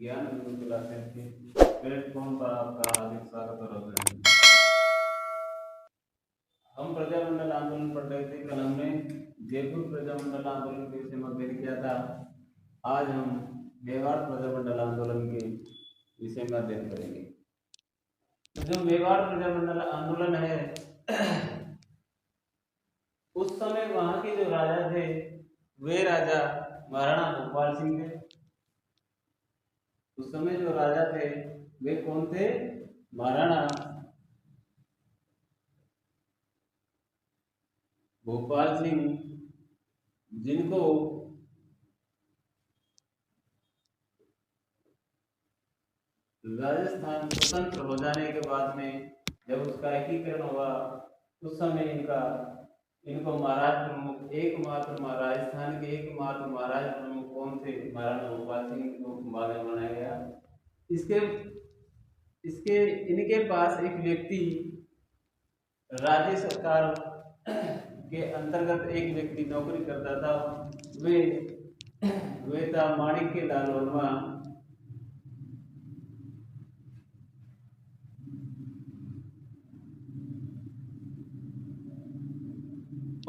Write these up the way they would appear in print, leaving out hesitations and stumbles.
ज्ञान गुरु क्लासेस के प्लेटफॉर्म पर आपका हार्दिक स्वागत और अभिनंदन। हम प्रजामंडल आंदोलन पढ़ रहे थे। कल हमने जयपुर प्रजामंडल आंदोलन के विषय में अध्ययन किया था। आज हम मेवाड़ प्रजामंडल आंदोलन के विषय में अध्ययन करेंगे। तो जो मेवाड़ प्रजामंडल आंदोलन है, उस समय वहां के जो राजा थे वे राजा महाराणा भोपाल सिंह थे। उस समय जो राजा थे वे कौन थे? महाराणा भोपाल सिंह, जिनको राजस्थान स्वतंत्र हो जाने के बाद में जब उसका एकीकरण हुआ उस समय इनको महाराज प्रमुख राजस्थान के एकमात्र महाराज प्रमुख कौन थे? महाराणा भोपाल सिंह को बाद में बनाया गया। इसके इसके इनके पास एक व्यक्ति राज्य सरकार के अंतर्गत एक व्यक्ति नौकरी करता था। वे था माणिक्यलाल वर्मा।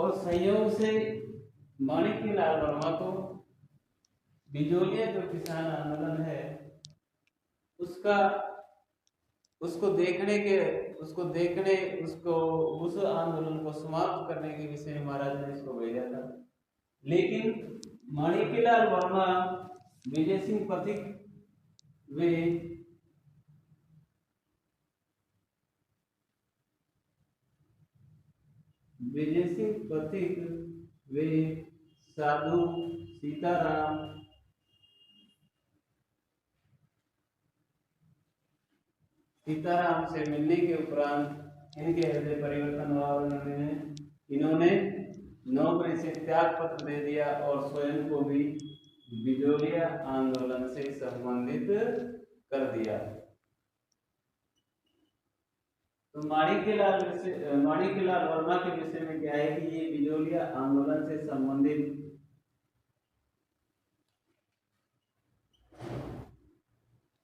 और संयोग से माणिक्यलाल वर्मा को बिजोलिया जो किसान आंदोलन है उस आंदोलन को समाप्त करने के विषय में महाराज ने इसको भेजा था। लेकिन माणिक्यलाल वर्मा विजय सिंह पथिक वे साधु सीताराम से मिलने के उपरांत इनके हृदय परिवर्तन हुआ और इन्होंने नौकरी से त्याग पत्र दे दिया और स्वयं को भी बिजोलिया आंदोलन से संबंधित कर दिया। तो माणिक्यलाल वर्मा के विषय में क्या है कि ये बिजोलिया आंदोलन से संबंधित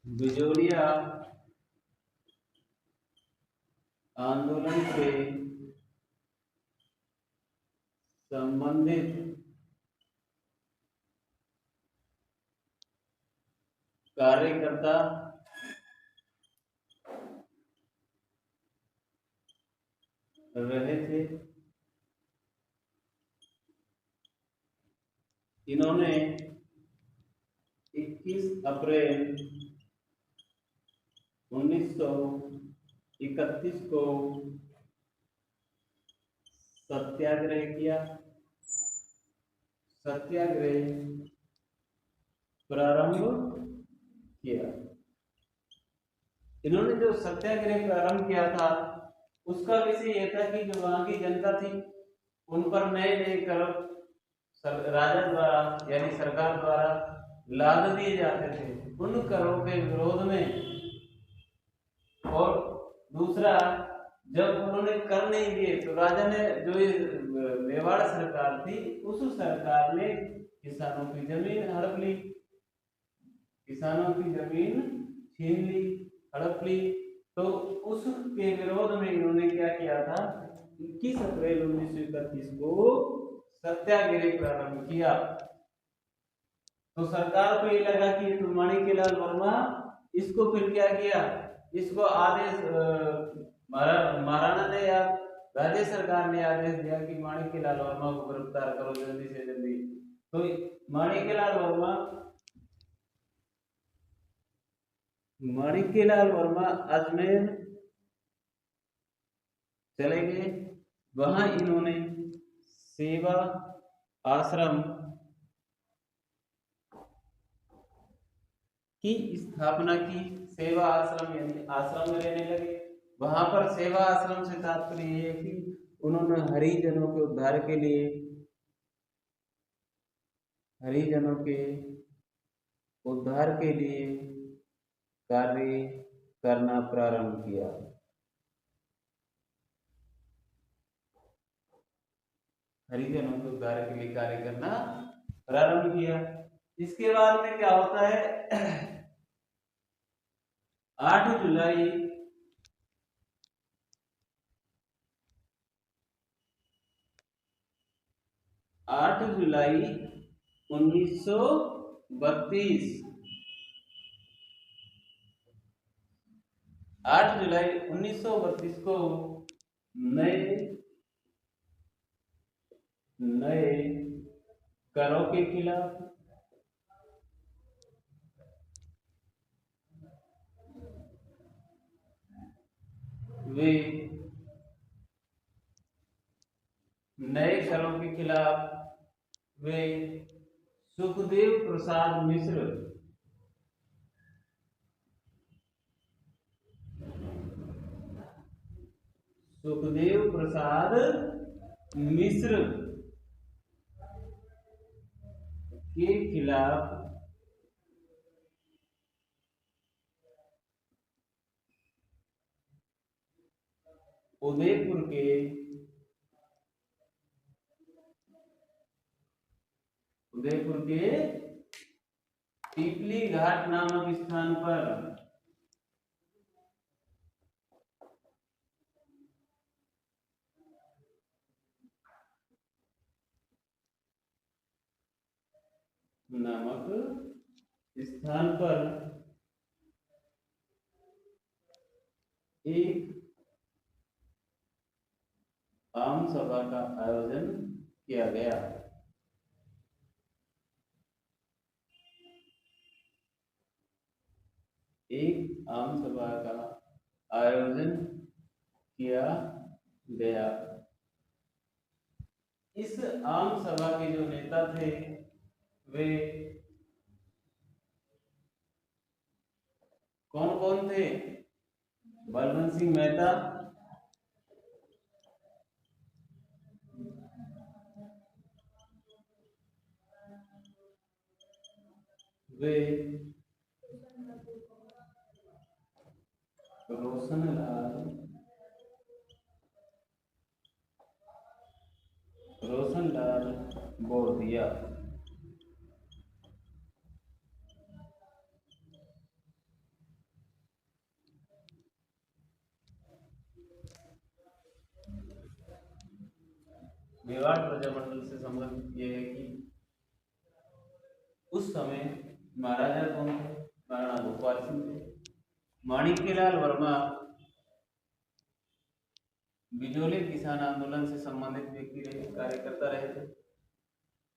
बिजोलिया आंदोलन से संबंधित कार्यकर्ता रहे थे। इन्होंने 21 अप्रैल 1931 को सत्याग्रह किया। सत्याग्रह प्रारंभ किया। इन्होंने जो सत्याग्रह प्रारंभ किया था उसका विषय यह था कि जो वहां की जनता थी उन पर नए नए कर राजा द्वारा यानी सरकार द्वारा लाद दिए जाते थे। उन करों के विरोध में और दूसरा जब उन्होंने कर नहीं दिए तो राजा ने जो मेवाड़ सरकार थी उस सरकार ने किसानों की जमीन हड़प ली, किसानों की जमीन छीन ली, हड़प ली। तो उसके विरोध में इन्होंने क्या किया था? 21 अप्रैल 1931 को सत्याग्रह प्रारंभ किया। तो सरकार को ये लगा कि तो माणिक्यलाल वर्मा, इसको फिर क्या किया? इसको आदेश महाराणा ने या राज्य सरकार ने आदेश दिया कि माणिक्यलाल वर्मा को गिरफ्तार करो जल्दी से जल्दी। तो माणिक्यलाल वर्मा अजमेर चले गए। वहां इन्होंने सेवा आश्रम की स्थापना की। सेवा आश्रम यानी आश्रम में रहने लगे। वहां पर सेवा आश्रम से तात्पर्य ये है कि उन्होंने हरिजनों के उद्धार के लिए कार्य करना प्रारंभ किया। हरिजनों के उद्धार के लिए कार्य करना प्रारंभ किया। इसके बाद में क्या होता है 8 जुलाई 1932। 8 जुलाई 1932 को नए नए करों के खिलाफ वे नए करों के खिलाफ वे सुखदेव प्रसाद मिश्र के खिलाफ उदयपुर के पीपली घाट नामक स्थान पर एक आम सभा का आयोजन किया गया। एक आम सभा का आयोजन किया गया। इस आम सभा के जो नेता थे वे कौन कौन थे? बलवंत सिंह मेहता, वे रोशनलाल बोरदिया, मेवाड़ प्रजामंडल से संबंधित ये है कि उस समय महाराजा कौन थे? महाराणा भोपाल सिंह थे। माणिक्यलाल वर्मा बिजोले किसान आंदोलन से संबंधित व्यक्ति रहे, कार्यकर्ता रहे थे।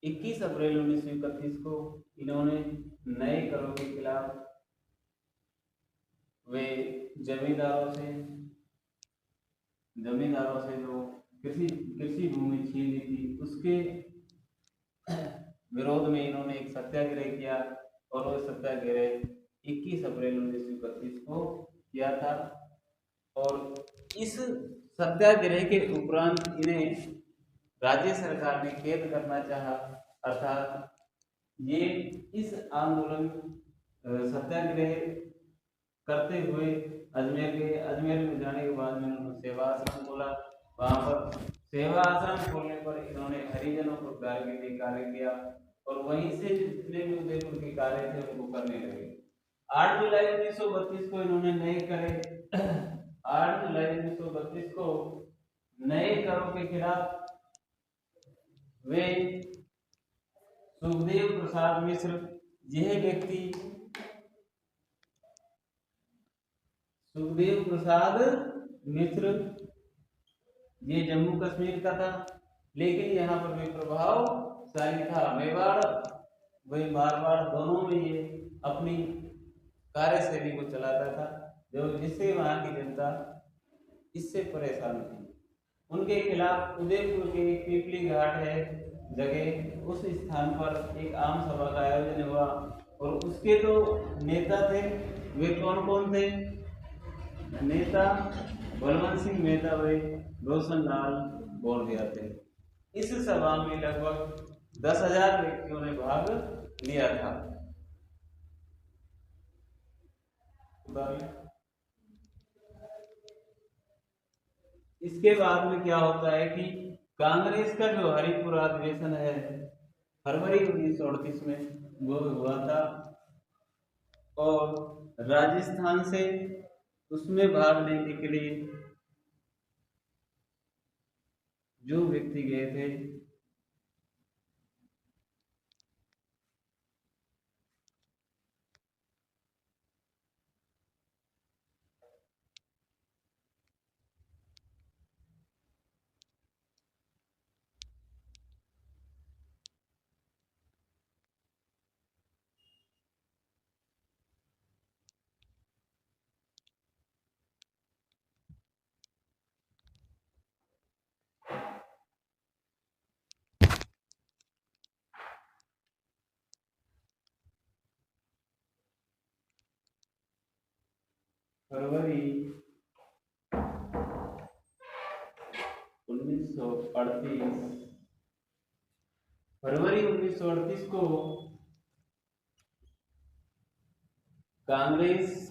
21 अप्रैल 1931 को इन्होंने नए करों के खिलाफ वे जमींदारों से जो कृषि भूमि छीन ली थी उसके विरोध में इन्होंने एक सत्याग्रह किया और वो सत्याग्रह 21 अप्रैल 1931 को किया था। और इस सत्याग्रह के उपरांत इन्हें राज्य सरकार ने कैद करना चाहा, अर्थात ये इस आंदोलन सत्याग्रह करते हुए अजमेर में जाने के बाद में उन्होंने सेवा आश्रम खोला। वहां पर सेवा आश्रम खोलने पर इन्होंने हरिजनों को उद्धार के लिए कार्य किया और वहीं से जितने भी उदयपुर के कार्य थे उनको करने लगे। 8 जुलाई 1932 को इन्होंने नए करे 8 जुलाई 1932 को नए करों के खिलाफ वे सुखदेव प्रसाद मिश्र, यह व्यक्ति सुखदेव प्रसाद मिश्र ये जम्मू कश्मीर का था, लेकिन यहाँ पर भी प्रभावशाली था। मेवाड़ वही मारवाड़ दोनों में ये अपनी कार्यशैली को चलाता था, जो जिससे वहाँ की जनता इससे परेशान थी। उनके खिलाफ उदयपुर के एक पीपली घाट है जगह, उस स्थान पर एक आम सभा का आयोजन हुआ और उसके जो नेता थे वे कौन कौन थे? नेता बलवंत सिंह मेहता व रोशनलाल बोरदिया थे। इस सभा में लगभग 10,000 व्यक्तियों ने भाग लिया था। इसके बाद में क्या होता है कि कांग्रेस का जो हरिपुर अधिवेशन है फरवरी 1938 में वो हुआ था। और राजस्थान से उसमें भाग लेने के लिए जो व्यक्ति गए थे फरवरी 1938, फरवरी 1938 को कांग्रेस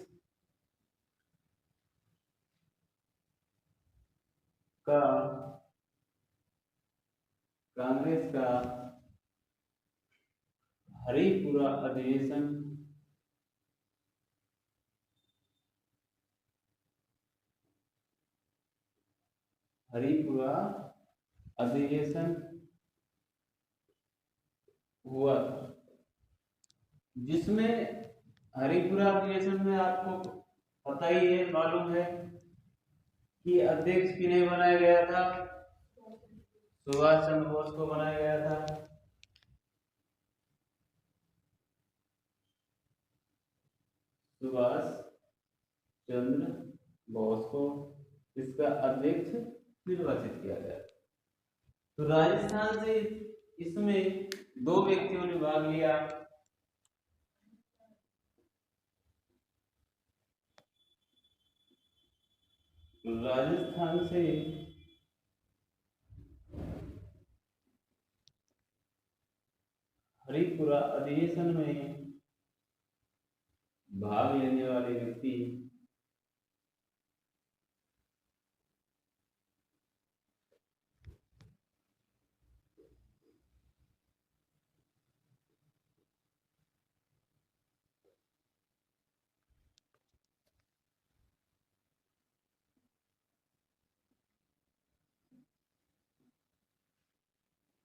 का हरिपुरा अधिवेशन हुआ था, जिसमें हरिपुरा अधिवेशन में आपको पता ही है, मालूम है कि अध्यक्ष किन्हें बनाया गया था? सुभाष चंद्र बोस को बनाया गया था। सुभाष चंद्र बोस को इसका अध्यक्ष निर्वाचित किया गया। तो राजस्थान से इसमें दो व्यक्तियों ने भाग लिया। राजस्थान से हरिपुरा अधिवेशन में भाग लेने वाले व्यक्ति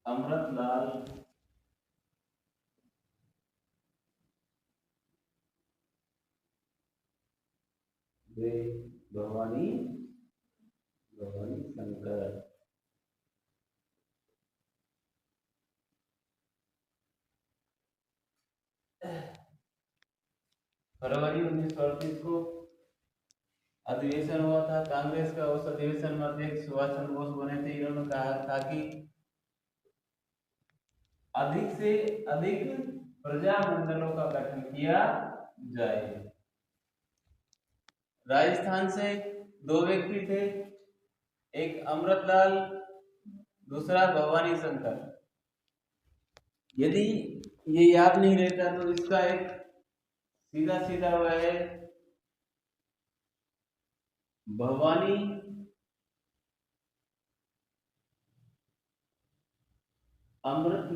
अमृतलाल वे भवानी शंकर। फरवरी 1938 को अधिवेशन हुआ था कांग्रेस का। उस अधिवेशन में अध्यक्ष सुभाष चंद्र बोस बने थे। इन्होंने कहा था कि अधिक से अधिक प्रजामंडलों का गठन किया जाए। राजस्थान से दो व्यक्ति थे, एक अमृतलाल, दूसरा भवानी शंकर। यदि ये याद नहीं रहता तो इसका एक सीधा सीधा वह है भवानी अमृत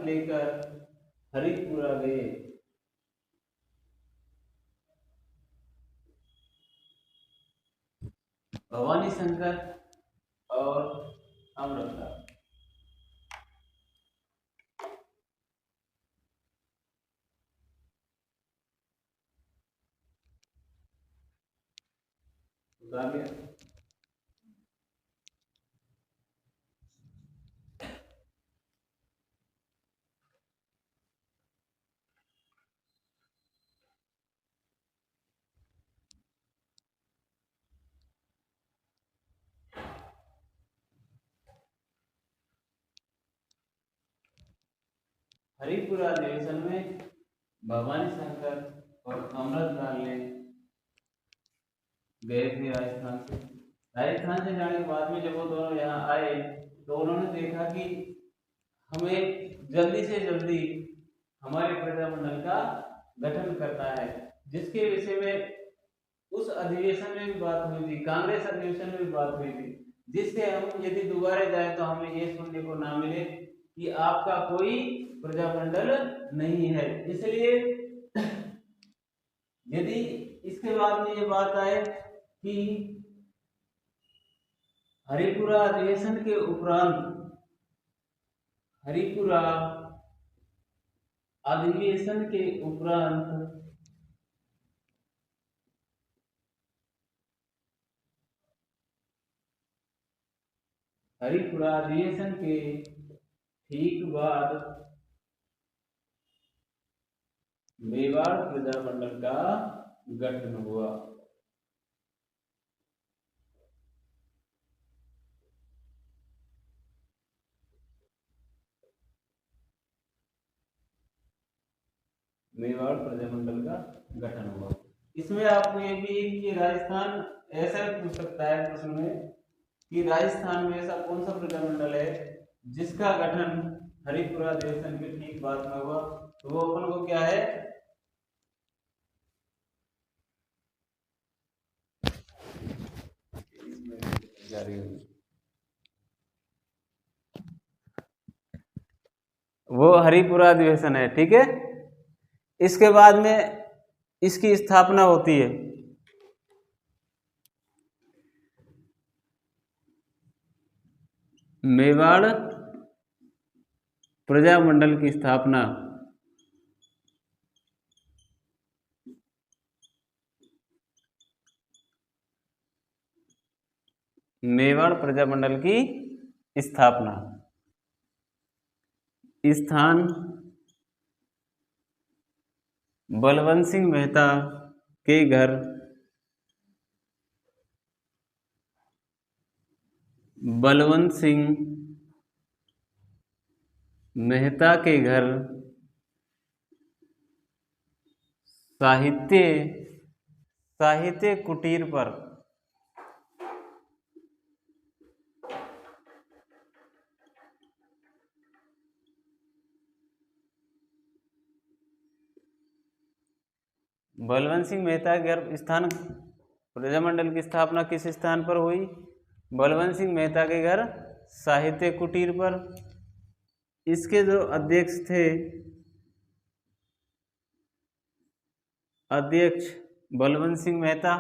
लेकर हरिपुरा गए। भवानी शंकर और अमृतलाल। हरिपुरा अधिवेशन में भवानी शंकर और अमृतलाल ने गए थे राजस्थान से। राजस्थान से जाने के बाद में जब वो दोनों यहाँ आए तो उन्होंने देखा कि हमें जल्दी से जल्दी हमारे प्रजामंडल का गठन करना है, जिसके विषय में उस अधिवेशन में भी बात हुई थी, कांग्रेस अधिवेशन में भी बात हुई थी। जिससे हम यदि दोबारा जाए तो हमें ये सुनने को ना मिले कि आपका कोई प्रजामंडल नहीं है। इसलिए यदि इसके बाद में ये बात आए कि हरिपुरा अधिवेशन के उपरांत, हरिपुरा अधिवेशन के उपरांत हरिपुरा अधिवेशन के ठीक बाद मेवाड़ प्रजामंडल का गठन हुआ। मेवाड़ प्रजामंडल का गठन हुआ। इसमें आपको ये भी कि राजस्थान, ऐसा पूछ सकता है प्रश्न में कि राजस्थान में ऐसा कौन सा प्रजामंडल है जिसका गठन हरिपुरा अधिवेशन के ठीक बाद में हुआ, तो वो अपन को क्या है, वो हरिपुरा अधिवेशन है। ठीक है, इसके बाद में इसकी स्थापना होती है। मेवाड़ प्रजामंडल की स्थापना मेवाड़ प्रजामंडल की स्थापना स्थान बलवंत सिंह मेहता के घर, बलवंत सिंह मेहता के घर साहित्य कुटीर पर बलवंत सिंह मेहता के घर स्थान प्रजामंडल की स्थापना किस स्थान पर हुई? बलवंत सिंह मेहता के घर साहित्य कुटीर पर। इसके जो अध्यक्ष थे, अध्यक्ष बलवंत सिंह मेहता,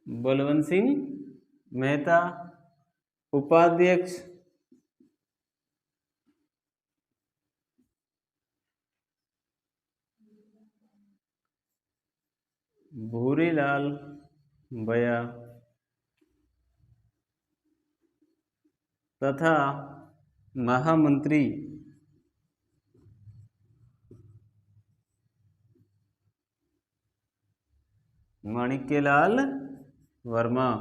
बलवंत सिंह मेहता। उपाध्यक्ष भूरीलाल बया तथा महामंत्री माणिक्यलाल वर्मा।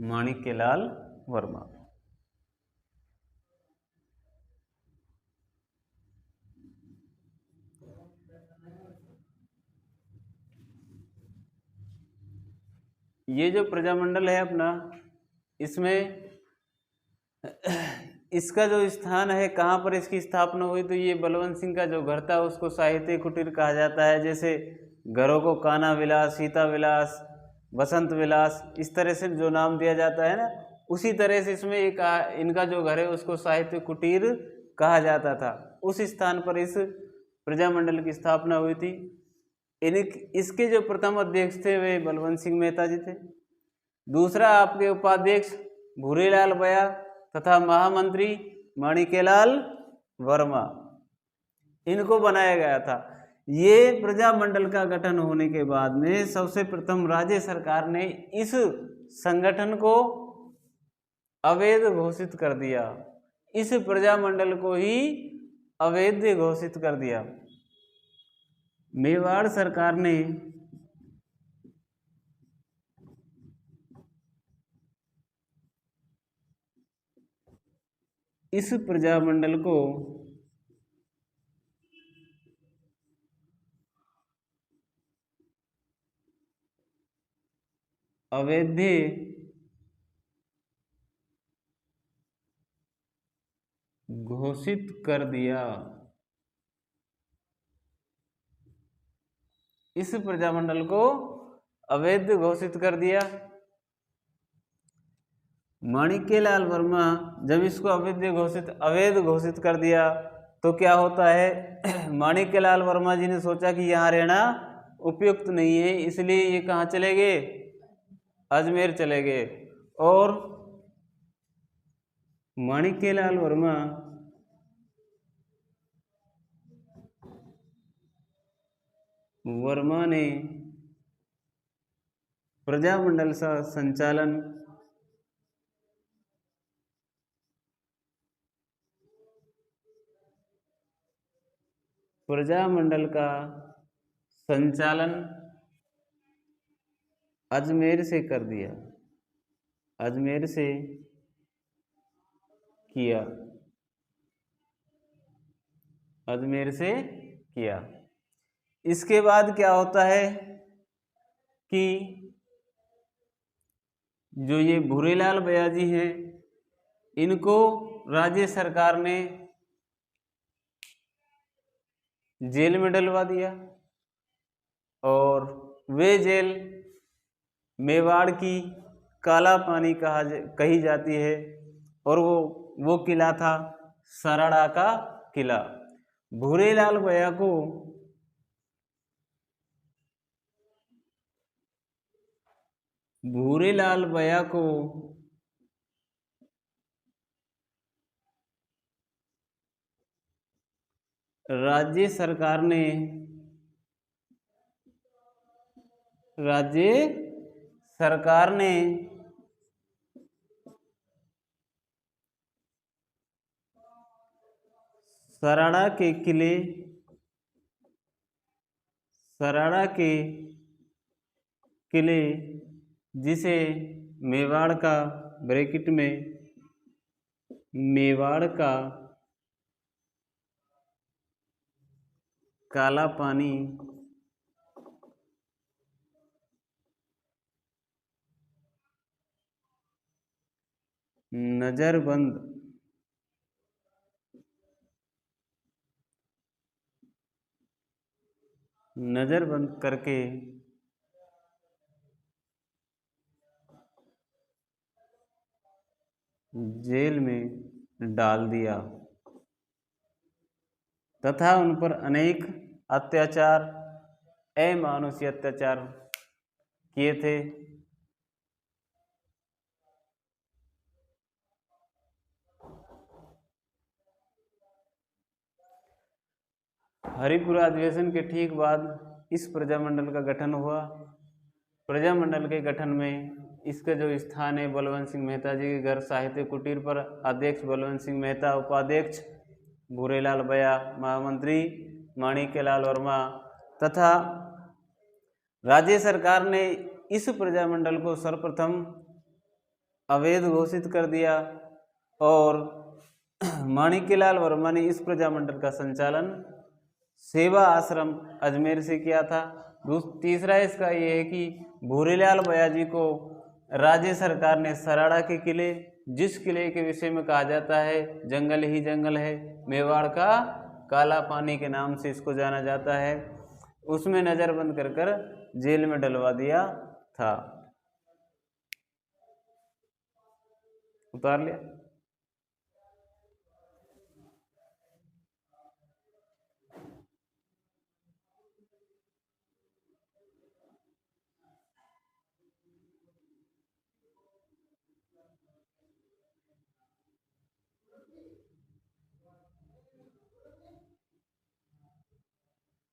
माणिक्यलाल वर्मा। ये जो प्रजामंडल है अपना, इसमें इसका जो स्थान है, कहाँ पर इसकी स्थापना हुई, तो ये बलवंत सिंह का जो घर था उसको साहित्य कुटीर कहा जाता है। जैसे घरों को कान्हा विलास, सीता विलास, बसंत विलास, इस तरह से जो नाम दिया जाता है ना, उसी तरह से इसमें एक इनका जो घर है उसको साहित्य कुटीर कहा जाता था। उस स्थान पर इस प्रजामंडल की स्थापना हुई थी। इसके जो प्रथम अध्यक्ष थे वे बलवंत सिंह मेहता जी थे। दूसरा आपके उपाध्यक्ष भूरीलाल बया तथा महामंत्री माणिक्यलाल वर्मा, इनको बनाया गया था। ये प्रजामंडल का गठन होने के बाद में सबसे प्रथम राज्य सरकार ने इस संगठन को अवैध घोषित कर दिया। इस प्रजामंडल को ही अवैध घोषित कर दिया। मेवाड़ सरकार ने इस प्रजामंडल को अवैध घोषित कर दिया। इस प्रजामंडल को अवैध घोषित कर दिया। माणिक्यलाल वर्मा जब इसको अवैध घोषित कर दिया तो क्या होता है, माणिक्यलाल वर्मा जी ने सोचा कि यहाँ रहना उपयुक्त नहीं है, इसलिए ये कहाँ चले गए, अजमेर चले गए। और माणिक्यलाल वर्मा ने प्रजामंडल का संचालन अजमेर से कर दिया, अजमेर से किया, अजमेर से किया। इसके बाद क्या होता है कि जो ये भूरेलाल बयाजी हैं, इनको राज्य सरकार ने जेल में डलवा दिया और वे जेल मेवाड़ की काला पानी कही जाती है और वो किला था सराड़ा का किला। भूरेलाल बया को राज्य सरकार ने सराड़ा के किले जिसे मेवाड़ का ब्रैकेट में मेवाड़ का काला पानी नजरबंद करके जेल में डाल दिया तथा उन पर अनेक अत्याचार, अमानुषीय अत्याचार किए थे। हरिपुरा अधिवेशन के ठीक बाद इस प्रजामंडल का गठन हुआ। प्रजामंडल के गठन में इसका जो स्थान है बलवंत सिंह मेहता जी के घर साहित्य कुटीर पर, अध्यक्ष बलवंत सिंह मेहता, उपाध्यक्ष भूरेलाल बया, महामंत्री माणिक्यलाल वर्मा तथा राज्य सरकार ने इस प्रजामंडल को सर्वप्रथम अवैध घोषित कर दिया और माणिक्यलाल वर्मा ने इस प्रजामंडल का संचालन सेवा आश्रम अजमेर से किया था। तीसरा इसका ये है कि भूरेलाल बयाजी को राज्य सरकार ने सराड़ा के किले, जिस किले के विषय में कहा जाता है जंगल ही जंगल है, मेवाड़ का काला पानी के नाम से इसको जाना जाता है, उसमें नजरबंद कर जेल में डलवा दिया था। उतार लिया।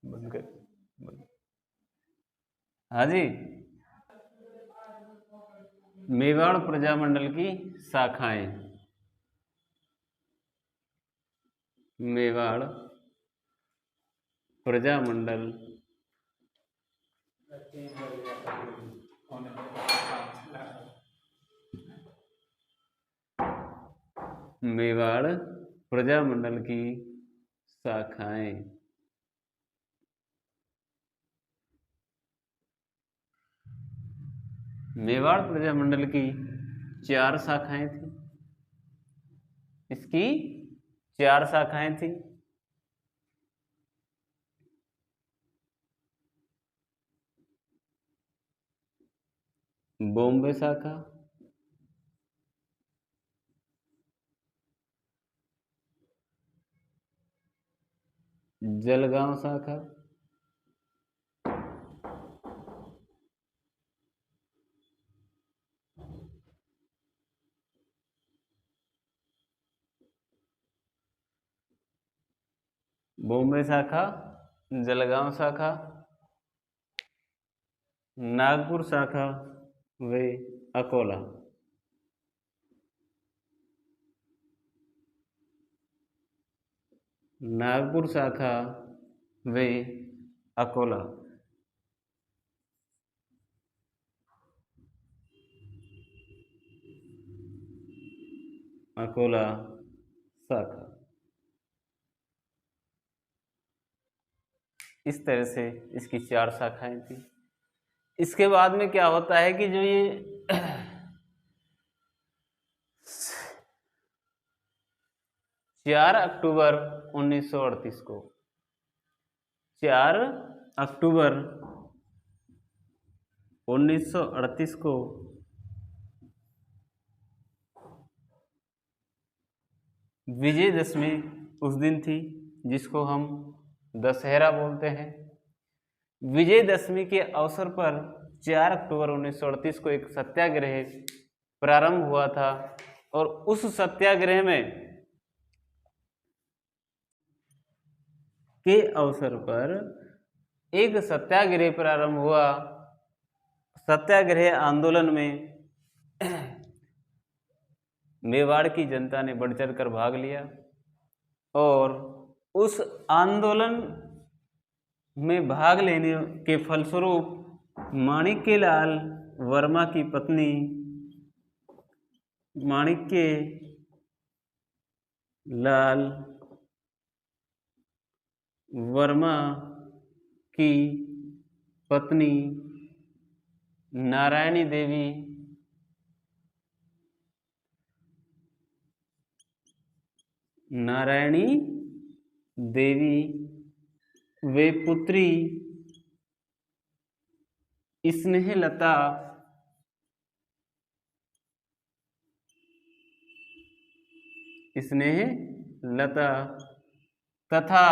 बंद कर। हाँ जी, मेवाड़ प्रजामंडल की शाखाएं। मेवाड़ प्रजामंडल मेवाड़ प्रजामंडल की शाखाएं। मेवाड़ प्रजामंडल की 4 शाखाएं थी। इसकी 4 शाखाएं थी। बॉम्बे शाखा, जलगांव शाखा, बॉम्बे शाखा, जलगांव शाखा, नागपुर शाखा व अकोला। नागपुर शाखा व अकोला। अकोला शाखा। इस तरह से इसकी 4 शाखाएं थी। इसके बाद में क्या होता है कि जो ये 4 अक्टूबर 1938 को 4 अक्टूबर 1938 को विजयदशमी उस दिन थी जिसको हम दशहरा बोलते हैं। विजयदशमी के अवसर पर 4 अक्टूबर 1938 को एक सत्याग्रह प्रारंभ हुआ था और उस सत्याग्रह में के अवसर पर एक सत्याग्रह प्रारंभ हुआ। सत्याग्रह आंदोलन में मेवाड़ की जनता ने बढ़ चढ़कर भाग लिया और उस आंदोलन में भाग लेने के फलस्वरूप माणिक्य लाल वर्मा की पत्नी माणिक्य लाल वर्मा की पत्नी नारायणी देवी वे पुत्री स्नेहलता तथा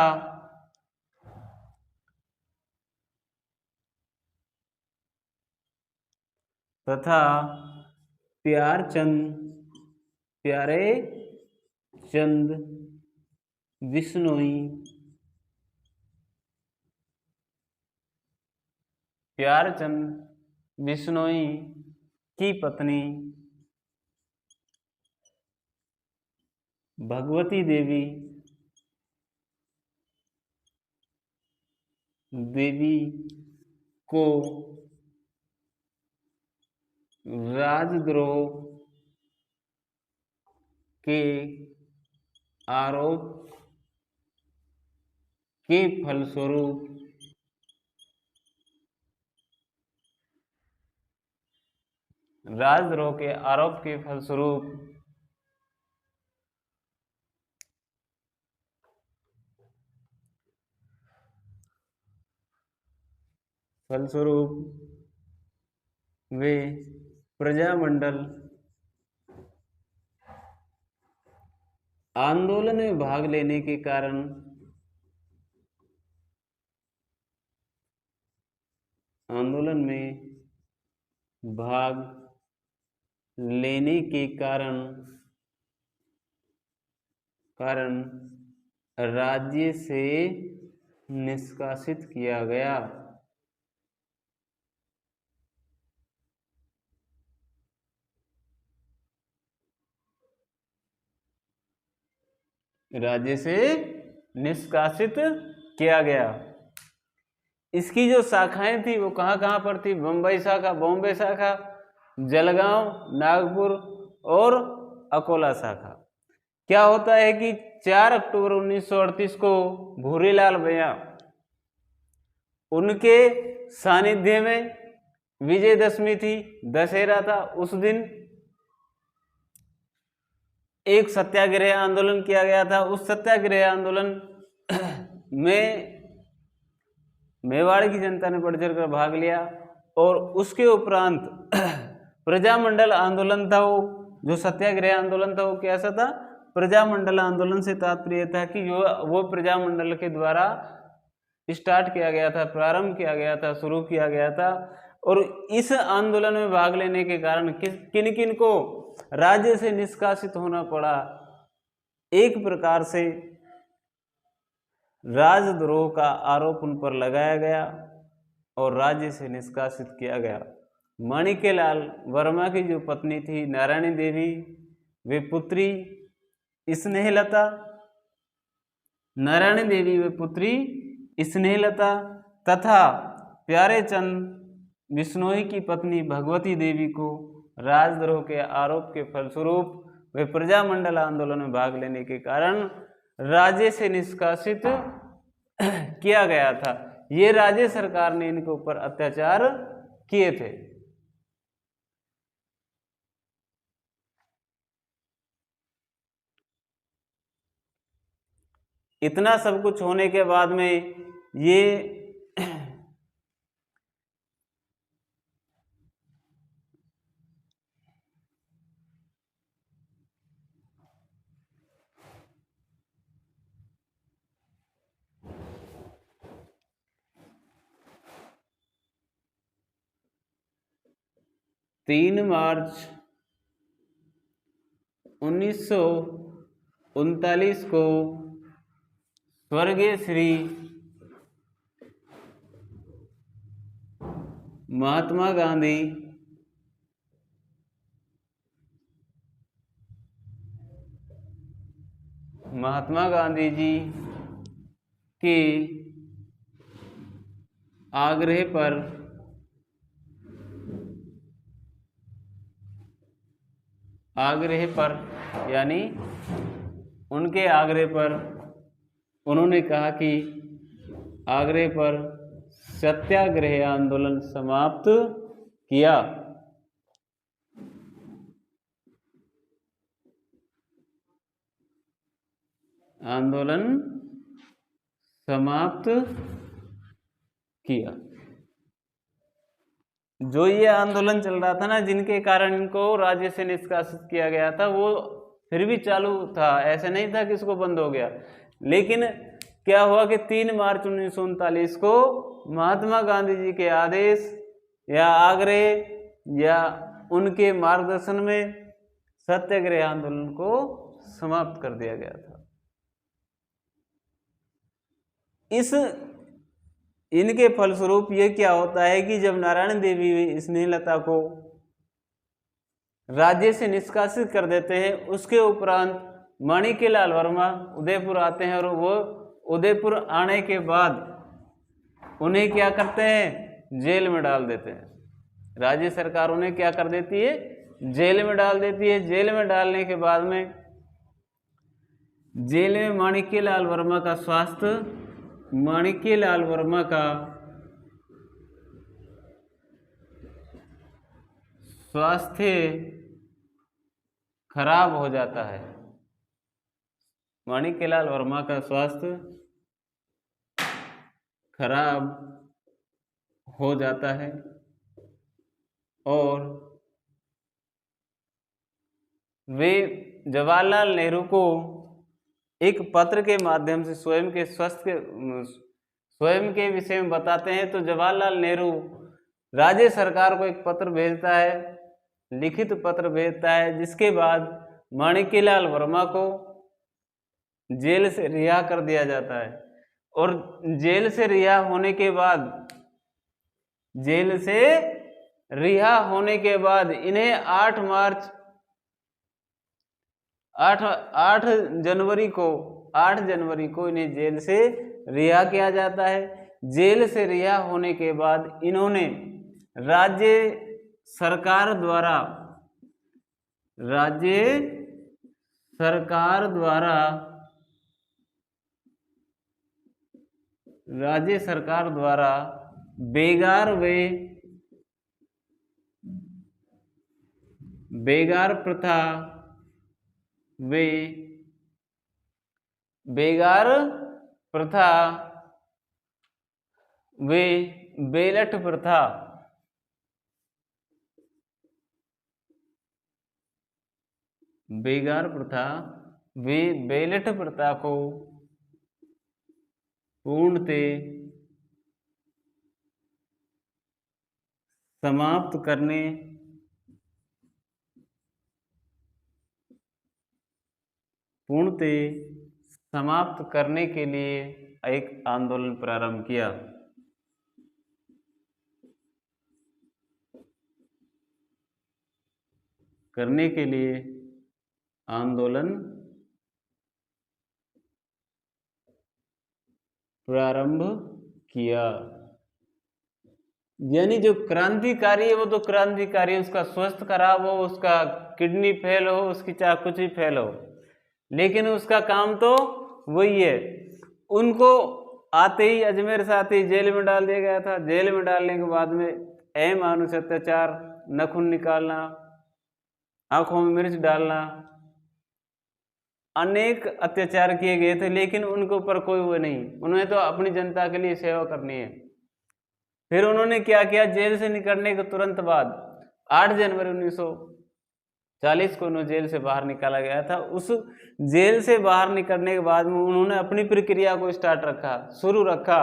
प्यारे चंद बिश्नोई की पत्नी भगवती देवी को राजद्रोह के आरोप के फलस्वरूप वे प्रजामंडल आंदोलन में भाग लेने के कारण राज्य से निष्कासित किया गया। इसकी जो शाखाएं थी वो कहाँ कहाँ पर थी? बॉम्बे शाखा, जलगांव, नागपुर और अकोला शाखा। क्या होता है कि 4 अक्टूबर 1938 को भूरीलाल भैया उनके सानिध्य में विजयदशमी थी, दशहरा था। उस दिन एक सत्याग्रह आंदोलन किया गया था। उस सत्याग्रह आंदोलन में मेवाड़ की जनता ने बढ़ चढ़कर भाग लिया। और उसके उपरांत प्रजामंडल आंदोलन था, वो जो सत्याग्रह आंदोलन था वो कैसा था? प्रजामंडल आंदोलन से तात्पर्य था कि वो प्रजामंडल के द्वारा स्टार्ट किया गया था, प्रारंभ किया गया था, शुरू किया गया था। और इस आंदोलन में भाग लेने के कारण किन किन को राज्य से निष्कासित होना पड़ा? एक प्रकार से राजद्रोह का आरोप उन पर लगाया गया और राज्य से निष्कासित किया गया। माणिक्यलाल वर्मा की जो पत्नी थी नारायणी देवी, वे पुत्री स्नेहलता, नारायणी देवी वे पुत्री स्नेहलता तथा प्यारेचंद बिश्नोई की पत्नी भगवती देवी को राजद्रोह के आरोप के फलस्वरूप वे प्रजामंडल आंदोलन में भाग लेने के कारण राज्य से निष्कासित किया गया था। ये राज्य सरकार ने इनके ऊपर अत्याचार किए थे। इतना सब कुछ होने के बाद में ये 3 मार्च 1939 को स्वर्गीय श्री महात्मा गांधी जी के आग्रह पर यानी उनके आग्रह पर उन्होंने कहा कि आग्रह पर सत्याग्रह आंदोलन समाप्त किया। आंदोलन समाप्त किया। जो ये आंदोलन चल रहा था ना, जिनके कारण इनको राज्य से निष्कासित किया गया था, वो फिर भी चालू था, ऐसा नहीं था कि इसको बंद हो गया। लेकिन क्या हुआ कि 3 मार्च 1939 को महात्मा गांधी जी के आदेश या आग्रह या उनके मार्गदर्शन में सत्याग्रह आंदोलन को समाप्त कर दिया गया था। इनके फलस्वरूप ये क्या होता है कि जब नारायण देवी स्नेहलता को राज्य से निष्कासित कर देते हैं, उसके उपरांत माणिक्यलाल वर्मा उदयपुर आते हैं और वो उदयपुर आने के बाद उन्हें क्या करते हैं? जेल में डाल देते हैं। राज्य सरकार उन्हें क्या कर देती है? जेल में डाल देती है। जेल में डालने के बाद में जेल में माणिक्यलाल वर्मा का स्वास्थ्य खराब हो जाता है। माणिक्यलाल वर्मा का स्वास्थ्य खराब हो जाता है और वे जवाहरलाल नेहरू को एक पत्र के माध्यम से स्वयं के विषय में बताते हैं। तो जवाहरलाल नेहरू राज्य सरकार को एक पत्र भेजता है, लिखित पत्र भेजता है, जिसके बाद माणिक्यलाल वर्मा को जेल से रिहा कर दिया जाता है। और जेल से रिहा होने के बाद इन्हें 8 जनवरी को इन्हें जेल से रिहा किया जाता है। जेल से रिहा होने के बाद इन्होंने राज्य सरकार द्वारा बेगार प्रथा वे बेगार प्रथा, वे बेलट प्रथा, बेगार प्रथा, वे बेलट प्रथा को पूर्णतः समाप्त करने के लिए एक आंदोलन प्रारंभ किया। करने के लिए आंदोलन प्रारंभ किया। यानी जो क्रांतिकारी है वो तो क्रांतिकारी है, उसका स्वास्थ्य खराब हो, उसका किडनी फेल हो, उसकी चाहे कुछ भी फेल हो, लेकिन उसका काम तो वही है। उनको आते ही, अजमेर से आते ही जेल में डाल दिया गया था। जेल में डालने के बाद में अमानुष अत्याचार, नाखून निकालना, आंखों में मिर्च डालना, अनेक अत्याचार किए गए थे, लेकिन उनके ऊपर कोई वो नहीं। उन्हें तो अपनी जनता के लिए सेवा करनी है। फिर उन्होंने क्या किया, जेल से निकलने के तुरंत बाद 8 जनवरी 1940 को उन्हें जेल से बाहर निकाला गया था। उस जेल से बाहर निकलने के बाद में उन्होंने अपनी प्रक्रिया को शुरू रखा।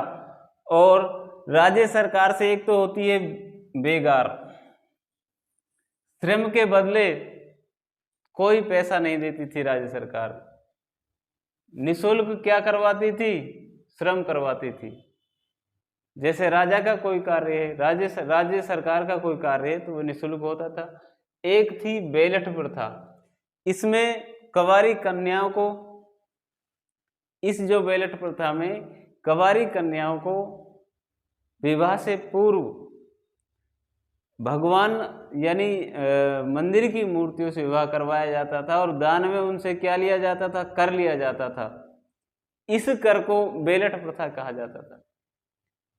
और राज्य सरकार से एक तो होती है बेगार, श्रम के बदले कोई पैसा नहीं देती थी राज्य सरकार। निःशुल्क क्या करवाती थी, श्रम करवाती थी। जैसे राजा का कोई कार्य है, राज्य सरकार का कोई कार्य है, तो वो निःशुल्क होता था। एक थी बेलट प्रथा, इसमें कवारी कन्याओं को, इस जो बेलट प्रथा में कवारी कन्याओं को विवाह से पूर्व भगवान यानी मंदिर की मूर्तियों से विवाह करवाया जाता था, और दान में उनसे क्या लिया जाता था, कर लिया जाता था। इस कर को बेलट प्रथा कहा जाता था।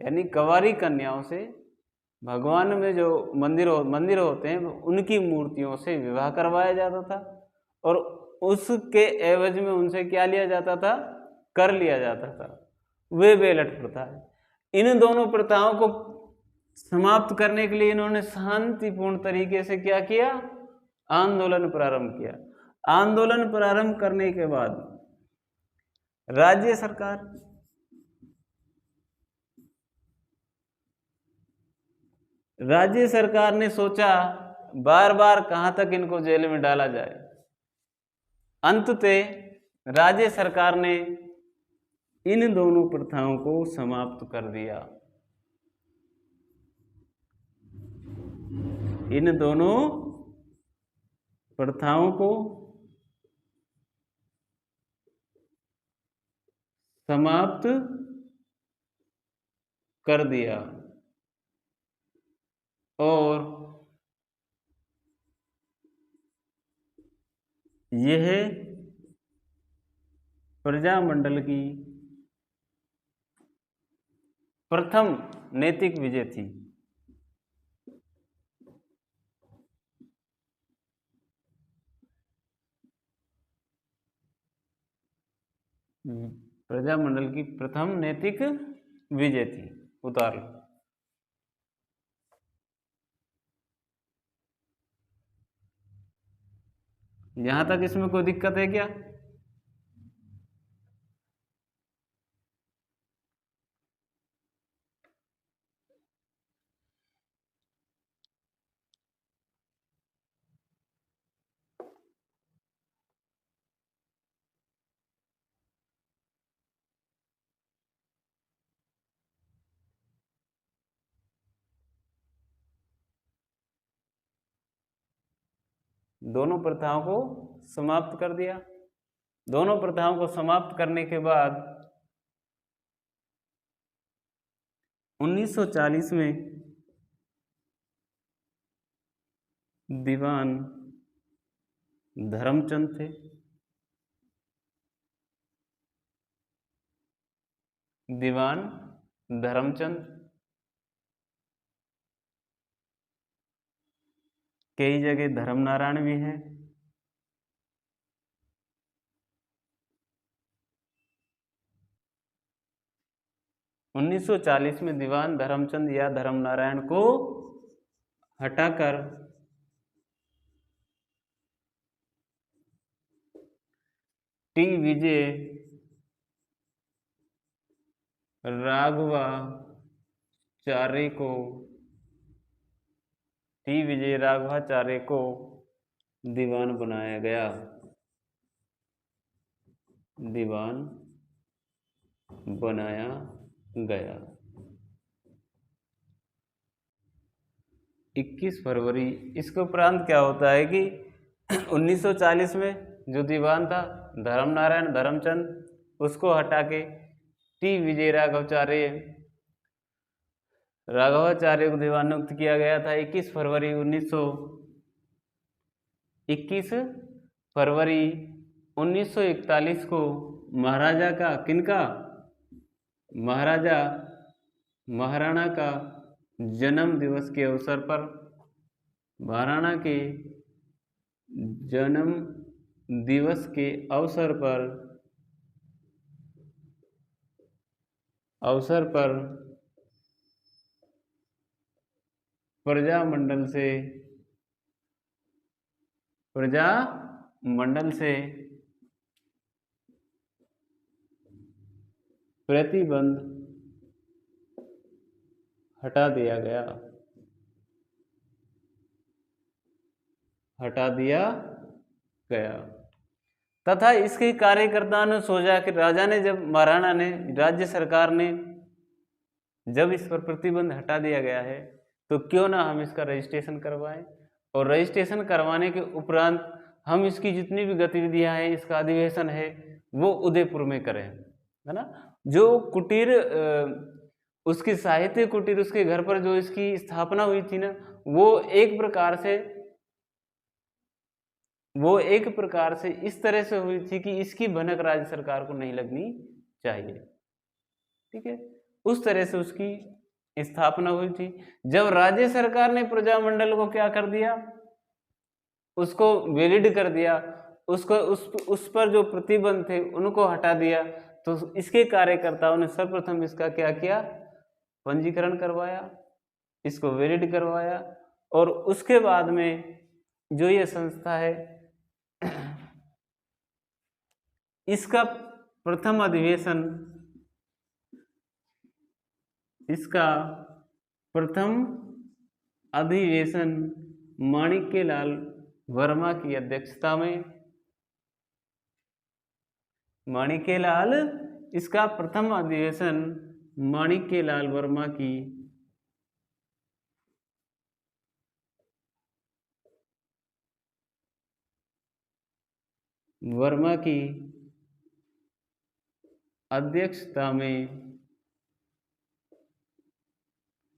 यानी कवारी कन्याओं से भगवान में जो मंदिर होते हैं उनकी मूर्तियों से विवाह करवाया जाता था, और उसके एवज में उनसे क्या लिया जाता था, कर लिया जाता था। वे बेलट प्रथा है। इन दोनों प्रथाओं को समाप्त करने के लिए इन्होंने शांतिपूर्ण तरीके से क्या किया, आंदोलन प्रारंभ किया। आंदोलन प्रारंभ करने के बाद राज्य सरकार ने सोचा बार बार कहां तक इनको जेल में डाला जाए। अंततः राज्य सरकार ने इन दोनों प्रथाओं को समाप्त कर दिया। इन दोनों प्रथाओं को समाप्त कर दिया, और यह प्रजामंडल की प्रथम नैतिक विजय थी। प्रजामंडल की प्रथम नैतिक विजय थी। उतार लो। यहां तक इसमें कोई दिक्कत है क्या? दोनों प्रथाओं को समाप्त कर दिया। दोनों प्रथाओं को समाप्त करने के बाद 1940 में दीवान धर्मचंद थे। दीवान धर्मचंद, कई जगह धर्मनारायण भी है। 1940 में दीवान धर्मचंद या धर्मनारायण को हटाकर टी विजय राघवाचार्य को दीवान बनाया गया। दीवान बनाया गया। 21 फरवरी। इसके उपरांत क्या होता है कि 1940 में जो दीवान था धर्मनारायण धर्मचंद, उसको हटा के टी विजय राघवाचार्य को दीवान नियुक्त किया गया था। 21 फरवरी 1941 को महाराजा का किनका महाराणा का जन्म दिवस के अवसर पर महाराणा के जन्म दिवस के अवसर पर प्रजामंडल से प्रतिबंध हटा दिया गया तथा इसके कार्यकर्ताओं ने सोचा कि महाराणा ने राज्य सरकार ने जब इस पर प्रतिबंध हटा दिया गया है तो क्यों ना हम इसका रजिस्ट्रेशन करवाएं, और रजिस्ट्रेशन करवाने के उपरांत हम इसकी जितनी भी गतिविधियां हैं, इसका अधिवेशन है, वो उदयपुर में करें, है ना। जो कुटीर उसकी साहित्य कुटीर, उसके घर पर जो इसकी स्थापना हुई थी ना, वो एक प्रकार से इस तरह से हुई थी कि इसकी भनक राज्य सरकार को नहीं लगनी चाहिए, ठीक है। उस तरह से उसकी स्थापना हुई थी। जब राज्य सरकार ने प्रजामंडल को क्या कर दिया, उसको वैलिड कर दिया, उसको उस पर जो प्रतिबंध थे उनको हटा दिया, तो इसके कार्यकर्ताओं ने सर्वप्रथम इसका क्या किया, पंजीकरण करवाया, इसको वैलिड करवाया, और उसके बाद में जो ये संस्था है इसका प्रथम अधिवेशन माणिक्यलाल वर्मा की अध्यक्षता में, इसका प्रथम अधिवेशन माणिक्यलाल वर्मा की अध्यक्षता में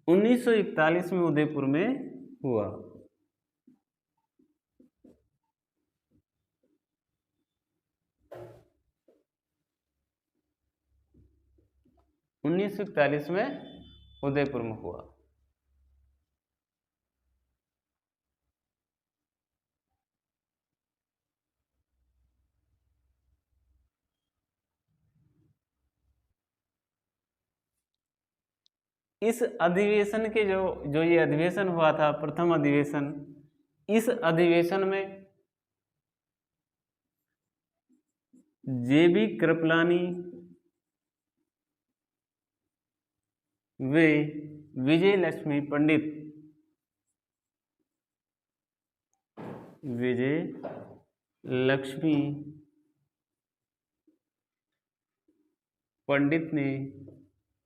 1941 में उदयपुर में हुआ। 1941 में उदयपुर में हुआ। इस अधिवेशन के जो ये अधिवेशन हुआ था, प्रथम अधिवेशन, इस अधिवेशन में जेबी कृपलानी वे विजयलक्ष्मी पंडित ने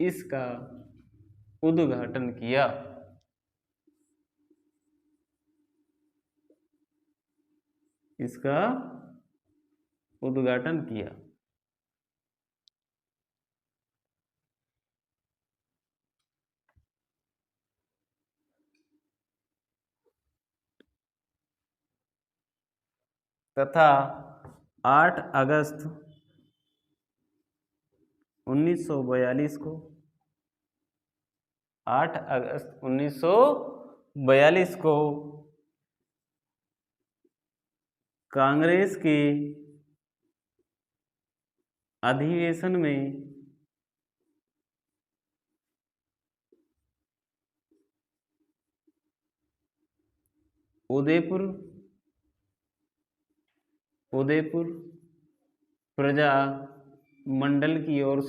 इसका उद्घाटन किया। तथा 8 अगस्त 1942 को कांग्रेस के अधिवेशन में उदयपुर प्रजा मंडल की ओर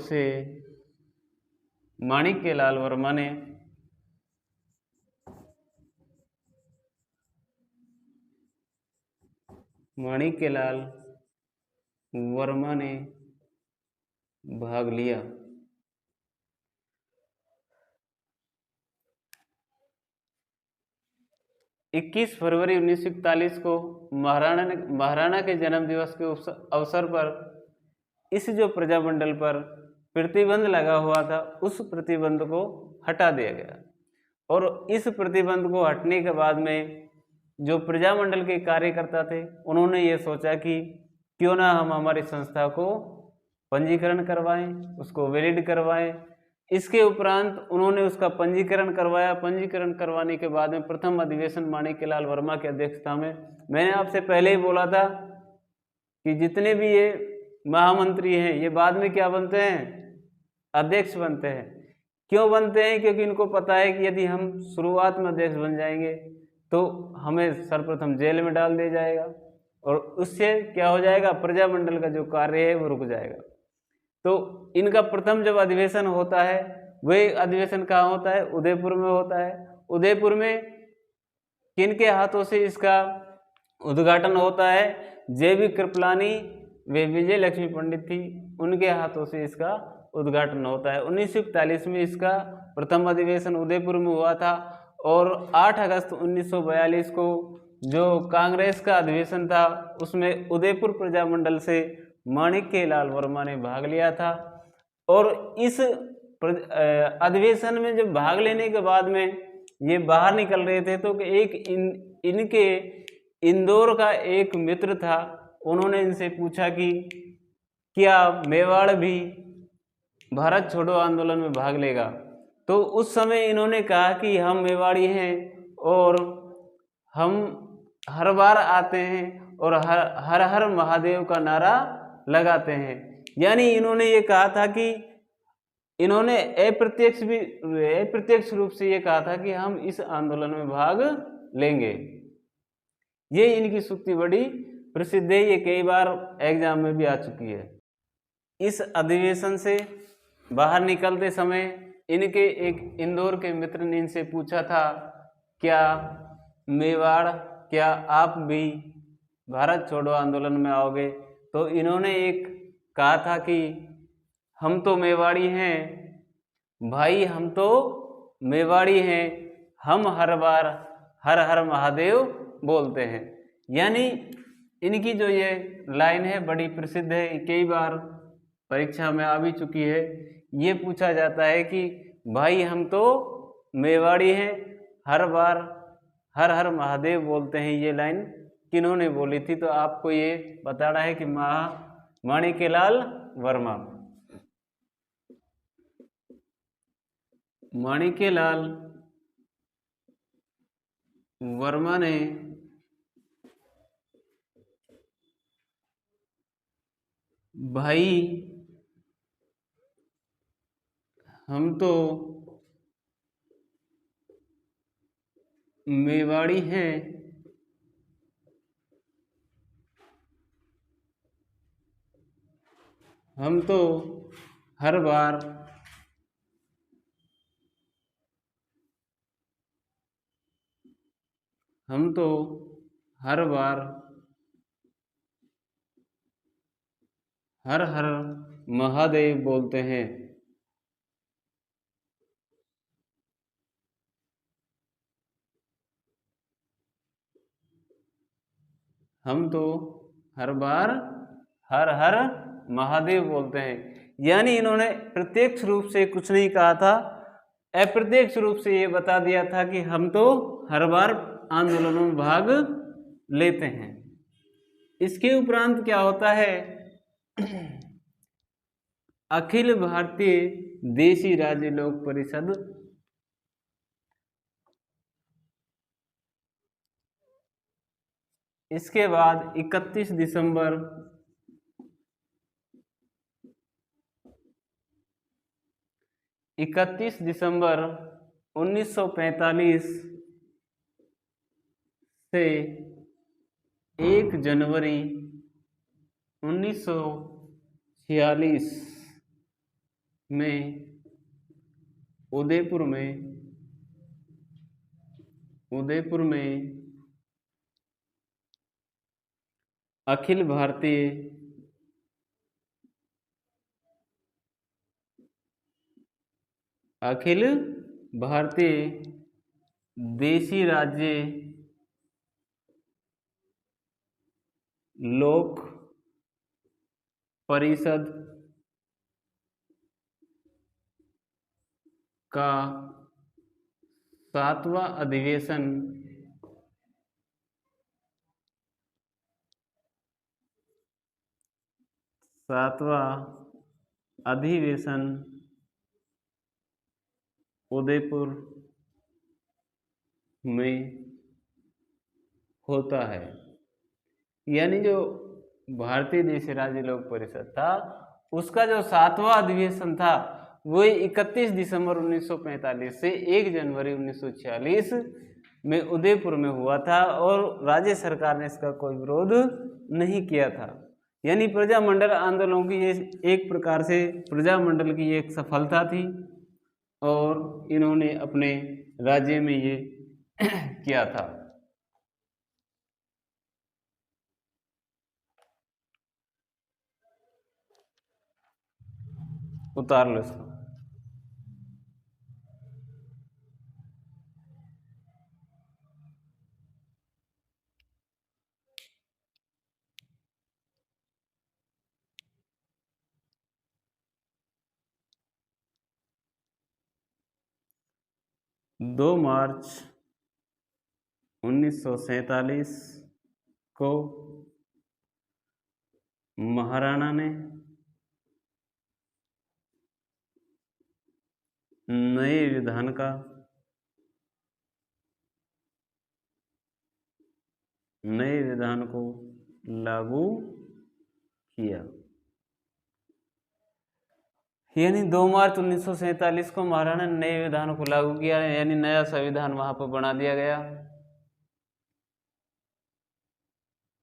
से माणिक्यलाल वर्मा ने भाग लिया। 21 फरवरी 1941 को महाराणा के जन्म दिवस के अवसर पर इस जो प्रजामंडल पर प्रतिबंध लगा हुआ था, उस प्रतिबंध को हटा दिया गया। और इस प्रतिबंध को हटने के बाद में जो प्रजामंडल के कार्यकर्ता थे, उन्होंने ये सोचा कि क्यों ना हम हमारी संस्था को पंजीकरण करवाएं, उसको वैलिड करवाएं। इसके उपरांत उन्होंने उसका पंजीकरण करवाया। पंजीकरण करवाने के बाद में प्रथम अधिवेशन माणिक्यलाल वर्मा की अध्यक्षता में, मैंने आपसे पहले ही बोला था कि जितने भी ये महामंत्री हैं, ये बाद में क्या बनते हैं? अध्यक्ष बनते हैं। क्यों बनते हैं? क्योंकि इनको पता है कि यदि हम शुरुआत में अध्यक्ष बन जाएंगे तो हमें सर्वप्रथम जेल में डाल दिया जाएगा और उससे क्या हो जाएगा? प्रजामंडल का जो कार्य है वो रुक जाएगा। तो इनका प्रथम जब अधिवेशन होता है, वही अधिवेशन कहाँ होता है? उदयपुर में होता है। उदयपुर में किनके हाथों से इसका उद्घाटन होता है? जेबी कृपलानी वे विजय लक्ष्मी पंडित थी, उनके हाथों से इसका उद्घाटन होता है। 1941 में इसका प्रथम अधिवेशन उदयपुर में हुआ था और 8 अगस्त 1942 को जो कांग्रेस का अधिवेशन था, उसमें उदयपुर प्रजामंडल से माणिक्यलाल वर्मा ने भाग लिया था। और इस अधिवेशन में जब भाग लेने के बाद में ये बाहर निकल रहे थे तो एक इनके इंदौर का एक मित्र था, उन्होंने इनसे पूछा कि क्या मेवाड़ भी भारत छोड़ो आंदोलन में भाग लेगा? तो उस समय इन्होंने कहा कि हम मेवाड़ी हैं और हम हर बार आते हैं और हर हर महादेव का नारा लगाते हैं। यानी इन्होंने ये कहा था कि इन्होंने अप्रत्यक्ष रूप से ये कहा था कि हम इस आंदोलन में भाग लेंगे। ये इनकी सूक्ति बड़ी प्रसिद्ध है, ये कई बार एग्जाम में भी आ चुकी है। इस अधिवेशन से बाहर निकलते समय इनके एक इंदौर के मित्र ने इनसे पूछा था, क्या मेवाड़, क्या आप भी भारत छोड़ो आंदोलन में आओगे? तो इन्होंने एक कहा था कि हम तो मेवाड़ी हैं भाई, हम तो मेवाड़ी हैं, हम हर बार हर हर महादेव बोलते हैं। यानी इनकी जो ये लाइन है बड़ी प्रसिद्ध है, कई बार परीक्षा में आ भी चुकी है। ये पूछा जाता है कि भाई हम तो मेवाड़ी हैं, हर बार हर हर महादेव बोलते हैं। ये लाइन किन्होंने बोली थी? तो आपको ये बताना है कि माणिक्यलाल वर्मा। माणिक्यलाल वर्मा ने भाई हम तो मेवाड़ी हैं, हम तो हर बार हर हर महादेव बोलते हैं। हम तो हर बार हर हर महादेव बोलते हैं। यानी इन्होंने प्रत्यक्ष रूप से कुछ नहीं कहा था, अप्रत्यक्ष रूप से ये बता दिया था कि हम तो हर बार आंदोलनों में भाग लेते हैं। इसके उपरांत क्या होता है? अखिल भारतीय देशी राज्य लोक परिषद, इसके बाद 31 दिसंबर 1942 31 दिसंबर 1945 से 1 जनवरी 1946 में उदयपुर में अखिल भारतीय देशी राज्य लोक परिषद का 7वां अधिवेशन उदयपुर में होता है। यानी जो भारतीय देशी राज्य लोक परिषद था उसका जो 7वां अधिवेशन था वो 31 दिसंबर 1945 से 1 जनवरी 1946 में उदयपुर में हुआ था और राज्य सरकार ने इसका कोई विरोध नहीं किया था। यानी प्रजामंडल आंदोलन की ये एक प्रकार से प्रजामंडल की एक सफलता थी और इन्होंने अपने राज्य में ये किया था। उतार लो इसको। दो मार्च 1947 को महाराणा ने नए विधान को लागू किया। यानी 2 मार्च 1947 को महाराणा ने नए विधान को लागू किया, यानी नया संविधान वहां पर बना दिया गया।